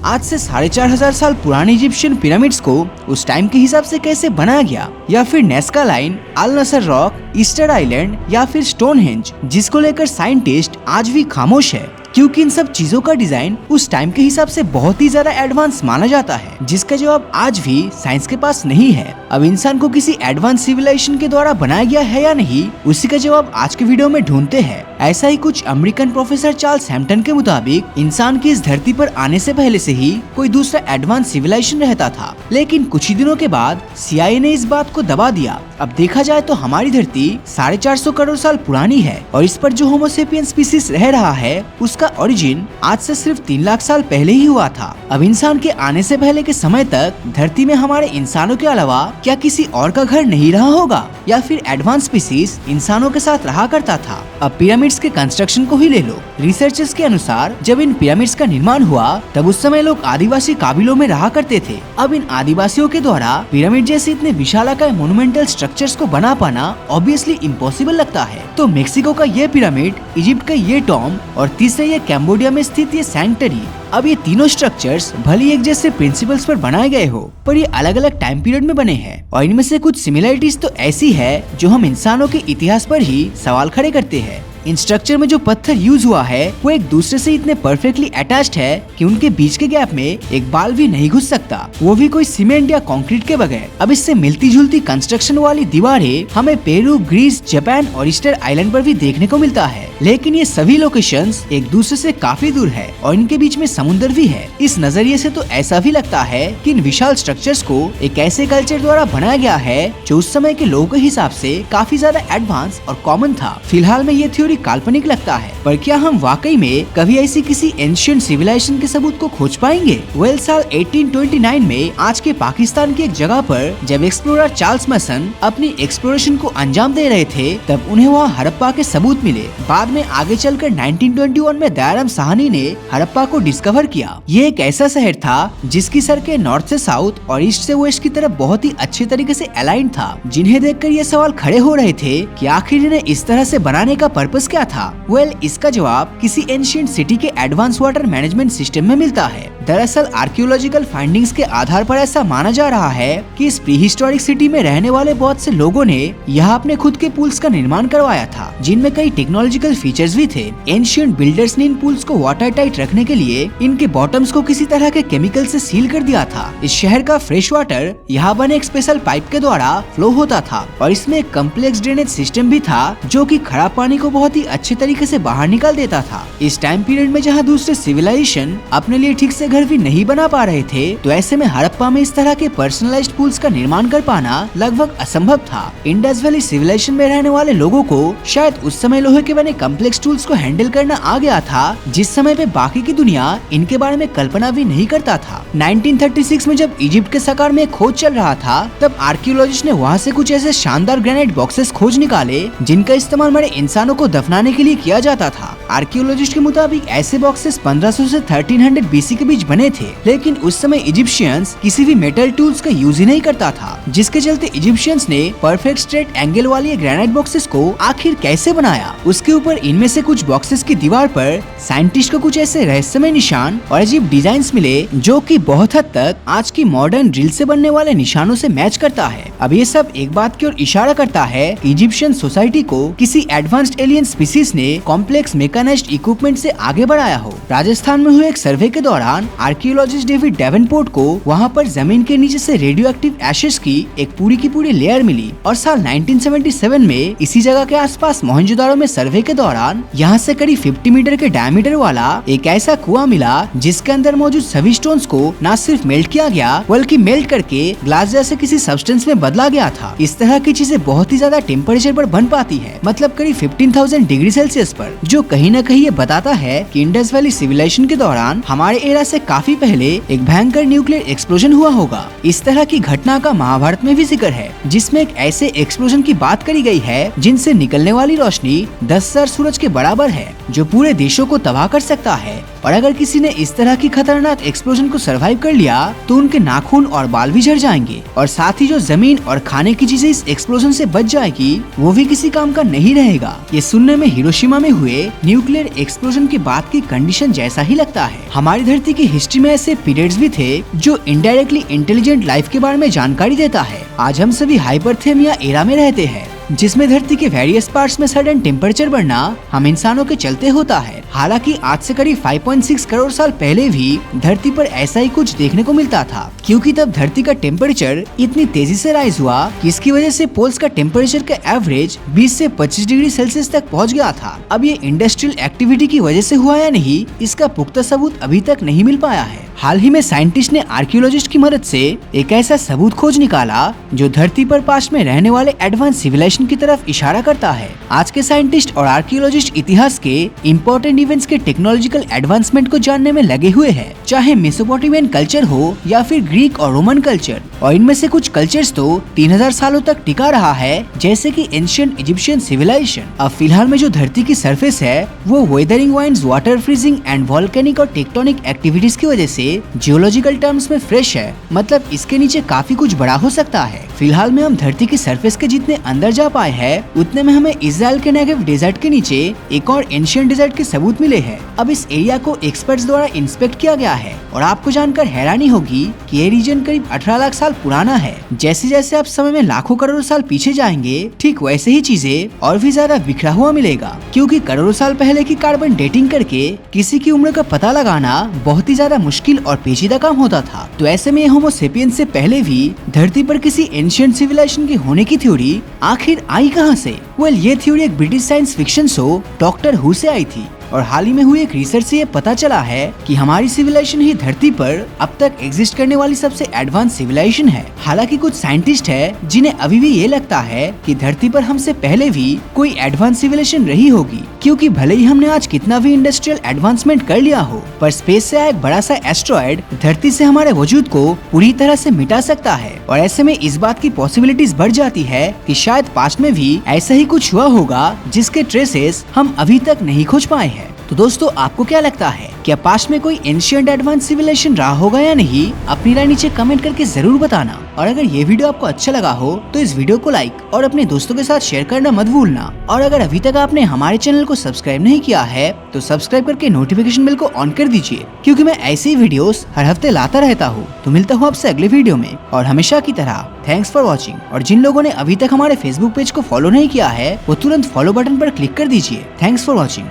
आज से 4500 साल पुराने इजिप्शियन पिरामिड्स को उस टाइम के हिसाब से कैसे बनाया गया, या फिर नेस्का लाइन, अल नसर रॉक, ईस्टर आइलैंड या फिर स्टोनहेंज, जिसको लेकर साइंटिस्ट आज भी खामोश है, क्योंकि इन सब चीजों का डिजाइन उस टाइम के हिसाब से बहुत ही ज्यादा एडवांस माना जाता है, जिसका जवाब आज भी साइंस के पास नहीं है। अब इंसान को किसी एडवांस सिविलाइजेशन के द्वारा बनाया गया है या नहीं, उसी का जवाब आज के वीडियो में ढूंढते हैं। ऐसा ही कुछ अमेरिकन प्रोफेसर चार्ल्स हैम्पटन के मुताबिक इंसान की इस धरती पर आने से पहले से ही कोई दूसरा एडवांस सिविलाइजेशन रहता था, लेकिन कुछ ही दिनों के बाद CIA ने इस बात को दबा दिया। अब देखा जाए तो हमारी धरती 450 करोड़ साल पुरानी है और इस पर जो होमोसेपियन स्पीसीज रह रहा है उसका ओरिजिन आज से सिर्फ 3 लाख साल पहले ही हुआ था। अब इंसान के आने से पहले के समय तक धरती में हमारे इंसानों के अलावा क्या किसी और का घर नहीं रहा होगा, या फिर एडवांस स्पीसीज इंसानों के साथ रहा करता था। अब पिरामिड्स के कंस्ट्रक्शन को ही ले लो। रिसर्चर्स के अनुसार जब इन पिरामिड्स का निर्माण हुआ तब उस समय लोग आदिवासी काबिलों में रहा करते थे। अब इन आदिवासियों के द्वारा पिरामिड जैसे इतने विशालाकाय मोनुमेंटल स्ट्रक्चर्स को बना पाना ऑब्वियसली इम्पॉसिबल लगता है। तो मेक्सिको का ये पिरामिड, इजिप्ट का ये टॉम और तीसरे ये कैम्बोडिया में स्थित ये सैंक्टरी, अब ये तीनों स्ट्रक्चर्स भले एक जैसे प्रिंसिपल्स पर बनाए गए हो, पर ये अलग अलग टाइम पीरियड में बने हैं और इनमें से कुछ सिमिलरिटीज तो ऐसी है जो हम इंसानों के इतिहास पर ही सवाल खड़े करते हैं। इन स्ट्रक्चर में जो पत्थर यूज हुआ है वो एक दूसरे से इतने परफेक्टली अटैच्ड है कि उनके बीच के गैप में एक बाल भी नहीं घुस सकता, वो भी कोई सीमेंट या कंक्रीट के बगैर। अब इससे मिलती जुलती कंस्ट्रक्शन वाली दीवारें हमें पेरू, ग्रीस, जापान और ईस्टर आइलैंड पर भी देखने को मिलता है, लेकिन ये सभी लोकेशंस एक दूसरे से काफी दूर है और इनके बीच में समुद्र भी है। इस नजरिए से तो ऐसा भी लगता है कि इन विशाल स्ट्रक्चर्स को एक ऐसे कल्चर द्वारा बनाया गया है जो उस समय के लोगों के हिसाब से काफी ज्यादा एडवांस और कॉमन था। फिलहाल में ये थ्योरी काल्पनिक लगता है, पर क्या हम वाकई में कभी ऐसी किसी एंशिएंट सिविलाइजेशन के सबूत को खोज पाएंगे? वेल, साल 1829 में आज के पाकिस्तान की एक जगह पर जब एक्सप्लोरर चार्ल्स मैसन अपनी एक्सप्लोरेशन को अंजाम दे रहे थे तब उन्हें वहाँ हड़प्पा के सबूत मिले। बाद में आगे चलकर 1921 में दयाराम साहनी ने हड़प्पा को डिस्कवर किया। ये एक ऐसा शहर था जिसकी सड़कें नॉर्थ से साउथ और ईस्ट से वेस्ट की तरफ बहुत ही अच्छे तरीके से अलाइन था, जिन्हें देखकर ये सवाल खड़े हो रहे थे कि आखिर इन्हें इस तरह से बनाने का पर्पस क्या था। वेल, इसका जवाब किसी एंशिएंट सिटी के एडवांस वाटर मैनेजमेंट सिस्टम में मिलता है। दरअसल आर्कियोलॉजिकल फाइंडिंग्स के आधार पर ऐसा माना जा रहा है कि इस प्री हिस्टोरिक सिटी में रहने वाले बहुत से लोगों ने यहाँ अपने खुद के पूल्स का निर्माण करवाया था, जिनमें कई टेक्नोलॉजिकल फीचर्स भी थे। एंशिएंट बिल्डर्स ने इन पूल्स को वाटर टाइट रखने के लिए इनके बॉटम्स को किसी तरह के केमिकल से सील कर दिया था। इस शहर का फ्रेश वाटर यहाँ बने एक स्पेशल पाइप के द्वारा फ्लो होता था और इसमें एक कम्प्लेक्स ड्रेनेज सिस्टम भी था जो कि खराब पानी को बहुत ही अच्छे तरीके से बाहर निकाल देता था। इस टाइम पीरियड में जहाँ दूसरे सिविलाइजेशन अपने लिए ठीक से घर भी नहीं बना पा रहे थे, तो ऐसे में हड़प्पा में इस तरह के पर्सनलाइज्ड पूल्स का निर्माण कर पाना लगभग असंभव था। इंडस वैली सिविलाइजेशन में रहने वाले लोगों को शायद उस समय लोहे के बने कम्प्लेक्स टूल्स को हैंडल करना आ गया था, जिस समय पे बाकी की दुनिया इनके बारे में कल्पना भी नहीं करता था। 1936 में जब इजिप्ट के सकार में खोज चल रहा था तब आर्कियोलॉजिस्ट ने वहाँ से कुछ ऐसे शानदार ग्रेनाइट बॉक्सेस खोज निकाले जिनका इस्तेमाल मरे इंसानों को दफनाने के लिए किया जाता था। आर्कियोलॉजिस्ट के मुताबिक ऐसे बॉक्सेस 1500 से 1300 BC के बीच बने थे, लेकिन उस समय इजिप्शियंस किसी भी मेटल टूल्स का यूज ही नहीं करता था, जिसके चलते इजिप्शियंस ने परफेक्ट स्ट्रेट एंगल वाली ग्रेनाइट बॉक्सेस को आखिर कैसे बनाया। उसके ऊपर इनमें से कुछ बॉक्सेस की दीवार पर साइंटिस्ट को कुछ ऐसे रहस्यमय निशान और अजीब डिजाइन्स मिले जो कि बहुत हद तक आज की मॉडर्न ड्रिल से बनने वाले निशानों से मैच करता है। अब ये सब एक बात की ओर इशारा करता है कि इजिप्शियन सोसाइटी को किसी एडवांस्ड एलियन स्पीसीज ने कॉम्प्लेक्स मैकेनाइज्ड इक्विपमेंट से आगे बढ़ाया हो। राजस्थान में हुए एक सर्वे के दौरान आर्कियोलॉजिस्ट डेविड डेवनपोर्ट को वहाँ पर जमीन के नीचे से रेडियो एक्टिव एशेस की एक पूरी की पूरी लेयर मिली और साल 1977 में इसी जगह के आसपास मोहनजोदारो में सर्वे के दौरान यहाँ से करीब 50 मीटर के डायमीटर वाला एक ऐसा कुआं मिला जिसके अंदर मौजूद सभी स्टोन्स को न सिर्फ मेल्ट किया गया बल्कि मेल्ट करके ग्लास जैसे किसी सब्सटेंस में बदला गया था। इस तरह की चीजें बहुत ही ज्यादा टेम्परेचर पर बन पाती है, मतलब करीब 15,000 डिग्री सेल्सियस पर, जो कहीं न कहीं ये बताता है कि इंडस वैली सिविलाइजेशन के दौरान हमारे एरा से काफी पहले एक भयंकर न्यूक्लियर एक्सप्लोजन हुआ होगा। इस तरह की घटना का महाभारत में भी जिक्र है, जिसमें एक ऐसे एक्सप्लोजन की बात करी गई है जिनसे निकलने वाली रोशनी 10,000 सूरज के बराबर है, जो पूरे देशों को तबाह कर सकता है। और अगर किसी ने इस तरह की खतरनाक एक्सप्लोजन को सरवाइव कर लिया तो उनके नाखून और बाल भी झड़ जाएंगे, और साथ ही जो जमीन और खाने की चीजें इस एक्सप्लोजन से बच जाएगी वो भी किसी काम का नहीं रहेगा। ये सुनने में हिरोशिमा में हुए न्यूक्लियर एक्सप्लोजन के बाद की कंडीशन जैसा ही लगता है। हमारी धरती की हिस्ट्री में ऐसे पीरियड्स भी थे जो इनडायरेक्टली इंटेलिजेंट लाइफ के बारे में जानकारी देता है। आज हम सभी हाइपरथर्मिया एरा में रहते हैं, जिसमें धरती के वेरियस पार्ट्स में सडन टेम्परेचर बढ़ना हम इंसानों के चलते होता है। हालांकि आज से करीब 5.6 करोड़ साल पहले भी धरती पर ऐसा ही कुछ देखने को मिलता था, क्योंकि तब धरती का टेम्परेचर इतनी तेजी से राइज हुआ कि इसकी वजह से पोल्स का टेम्परेचर का एवरेज 20 से 25 डिग्री सेल्सियस तक पहुंच गया था। अब ये इंडस्ट्रियल एक्टिविटी की वजह से हुआ या नहीं, इसका पुख्ता सबूत अभी तक नहीं मिल पाया है। हाल ही में साइंटिस्ट ने आर्कियोलॉजिस्ट की मदद से एक ऐसा सबूत खोज निकाला जो धरती पर पास्ट में रहने वाले एडवांस सिविलाइजेशन की तरफ इशारा करता है। आज के साइंटिस्ट और आर्कियोलॉजिस्ट इतिहास के इम्पोर्टेंट इवेंट्स के टेक्नोलॉजिकल एडवांसमेंट को जानने में लगे हुए हैं, चाहे मेसोपोटामियन कल्चर हो या फिर ग्रीक और रोमन कल्चर। और इनमें से कुछ कल्चर्स तो 3000 सालों तक टिका रहा है, जैसे कि एंशिएंट इजिप्शियन सिविलाइजेशन। अब फिलहाल में जो धरती की सरफेस है वो weathering winds, water freezing and volcanic और टेक्टोनिक एक्टिविटीज की वजह से जियोलॉजिकल टर्म्स में फ्रेश है, मतलब इसके नीचे काफी कुछ बड़ा हो सकता है। फिलहाल में हम धरती की सरफेस के जितने अंदर जा पाए हैं, उतने में हमें इजराइल के नेगेव डेजर्ट के नीचे एक और एंशिएंट डेजर्ट के सबूत मिले हैं। अब इस एरिया को एक्सपर्ट्स द्वारा इंस्पेक्ट किया गया है और आपको जानकर हैरानी होगी कि ये रीजन करीब 18 लाख साल पुराना है। जैसे जैसे आप समय में लाखों करोड़ों साल पीछे जाएंगे, ठीक वैसे ही चीजें और भी ज्यादा बिखरा हुआ मिलेगा, क्योंकि करोड़ों साल पहले की कार्बन डेटिंग करके किसी की उम्र का पता लगाना बहुत ही ज्यादा मुश्किल और पेचीदा काम होता था। तो ऐसे में होमो सेपियंस से पहले भी धरती पर किसी एंशिएंट सिविलाइजेशन के होने की थ्योरी आखिर आई कहां से? ये थ्योरी एक British science fiction show doctor who से आई थी, और हाल ही में हुई एक रिसर्च से ये पता चला है कि हमारी सिविलाइजेशन ही धरती पर अब तक एग्जिस्ट करने वाली सबसे एडवांस सिविलाइजेशन है। हालांकि कुछ साइंटिस्ट हैं जिन्हें अभी भी ये लगता है कि धरती पर हमसे पहले भी कोई एडवांस सिविलाइजेशन रही होगी, क्योंकि भले ही हमने आज कितना भी इंडस्ट्रियल एडवांसमेंट कर लिया हो, पर स्पेस से आया एक बड़ा सा एस्ट्रॉयड धरती से हमारे वजूद को पूरी तरह से मिटा सकता है। और ऐसे में इस बात की पॉसिबिलिटीज बढ़ जाती है कि शायद पास्ट में भी ऐसा ही कुछ हुआ होगा जिसके ट्रेसेस हम अभी तक नहीं खोज पाए हैं। तो दोस्तों, आपको क्या लगता है, क्या पास्ट में कोई एंशिएंट एडवांस सिविलाइजेशन रहा होगा या नहीं? अपनी राय नीचे कमेंट करके जरूर बताना। और अगर ये वीडियो आपको अच्छा लगा हो तो इस वीडियो को लाइक और अपने दोस्तों के साथ शेयर करना मत भूलना। और अगर अभी तक आपने हमारे चैनल को सब्सक्राइब नहीं किया है तो सब्सक्राइब करके नोटिफिकेशन बेल को ऑन कर दीजिए, क्योंकि मैं ऐसी वीडियोस हर हफ्ते लाता रहता हूँ। तो मिलता हूँ आपसे अगले वीडियो में, और हमेशा की तरह थैंक्स फॉर वॉचिंग। और जिन लोगों ने अभी तक हमारे फेसबुक पेज को फॉलो नहीं किया है वो तुरंत फॉलो बटन पर क्लिक कर दीजिए। Thanks for watching.